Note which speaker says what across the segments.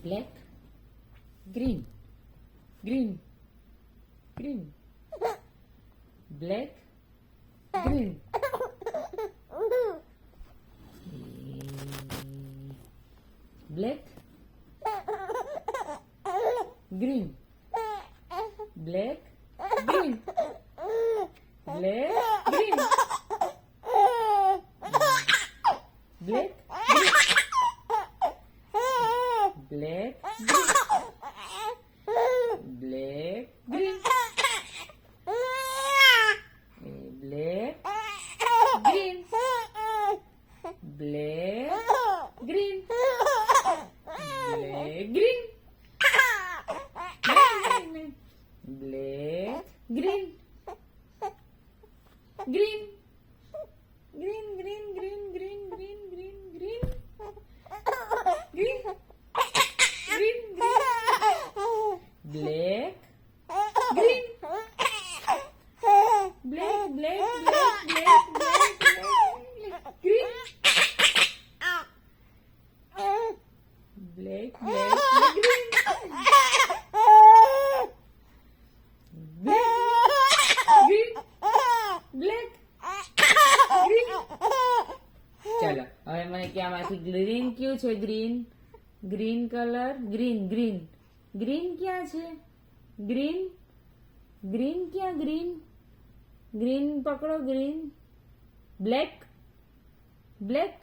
Speaker 1: black, green, green, green, black, green. Black, green, black, green, black, green, black, green, black, green, black, green, black, green, black, green, black, green, green, green, green, green, green, green, green, green, green, green, black, green, black, black, black, black, black, black, green, black, black, green, black, green. ચાલો હવે મને કે આમાંથી green કયું છે? Green, green colour, green, green, green ક્યાં છે? Green, green ક્યાં? ગ્રીન, ગ્રીન પકડો, ગ્રીન. બ્લેક, બ્લેક,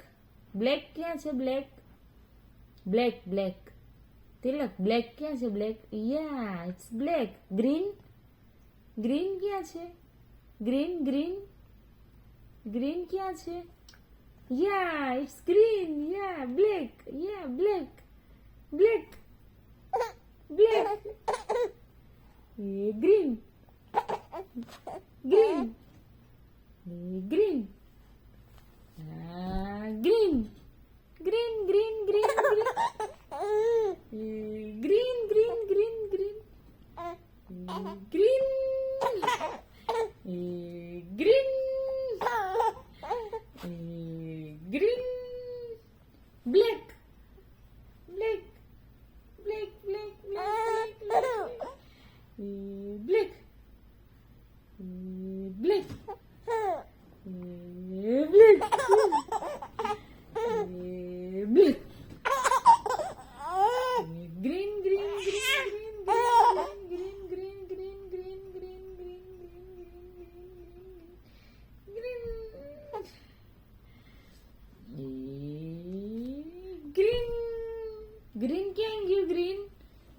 Speaker 1: બ્લેક ક્યાં છે? Black, black, black. Tilak black ક્યાં છે? Black, yeah it's black. Green, green ક્યાં છે? ગ્રીન, ગ્રીન, ગ્રીન ક્યાં છે? Yeah it's green. Yeah black, yeah black, black, black. Green, green, green, green, green, green, green, green, green, green, green, green, green, green, black, black, black, black, black, black, black, black, black, green, green, green, green, green, green, green, green, green, green, green, green ક્યાં ગયું? Green,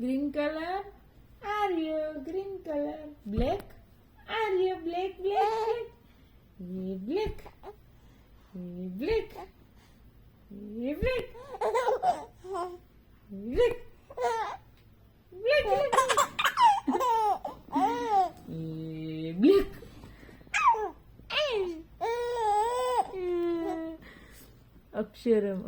Speaker 1: green colour આર્યો, green colour. Black આર્યો, black, black, black, black, black, black, black, black. અક્ષરમ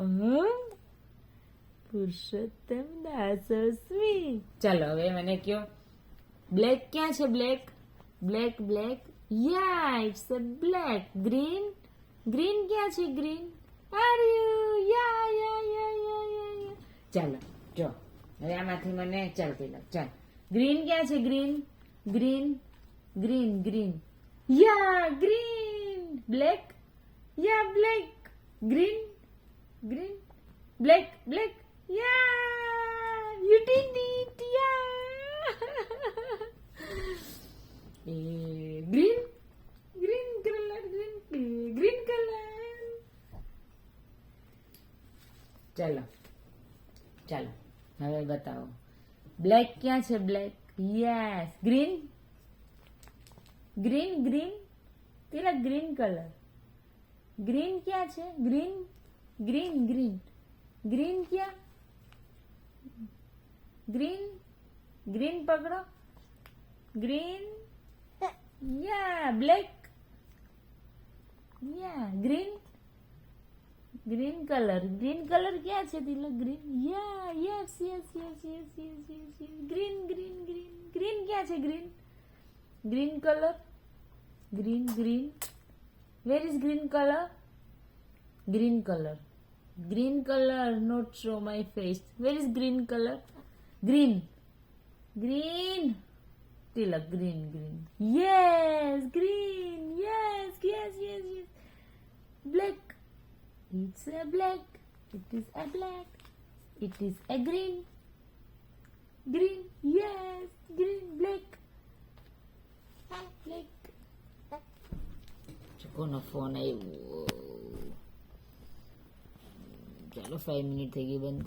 Speaker 1: પુરુષોત્તમ દાસસ્મી. ચાલો હવે મને કયો બ્લેક ક્યાં છે? Black, black, black, yeah it's a black. Green, green ક્યાં છે? ગ્રીન આર્યુ, yeah yeah yeah yeah yeah. ચાલો જો હવે આમાંથી મને ચાલતી લાગ. ચાલ ગ્રીન ક્યાં છે? Green, green, green, green, yeah green. Black, yeah black, green, green, black, black, yeah you did it, yeah. Green, green colour, green, green colour. ચાલો ચાલો હવે બતાવો બ્લેક ક્યાં છે? Black, yes. Green, green, green, પેલા green colour. Green ક્યાં છે? Green, green, green, green ક્યાં? ગ્રીન, ગ્રીન પકડો, green, yeah black, yeah green, green colour. Green colour ક્યાં છે? Tilak green, yeah yes yes yes yes yes yes yes. Green, green, green, green ક્યાં છે? Green, green colour, green, green. Where is green colour? Green colour, Green color, not show my face. Where is green color? Green. Green. Tilak, green, green. Yes, green. Yes, yes, yes, yes. Black. It's a black. It is a black. It is a green. Green. Yes, green, black. Black. કોનો phone આવ્યો ચાલો 5 minute થઈ ગઈ બંધ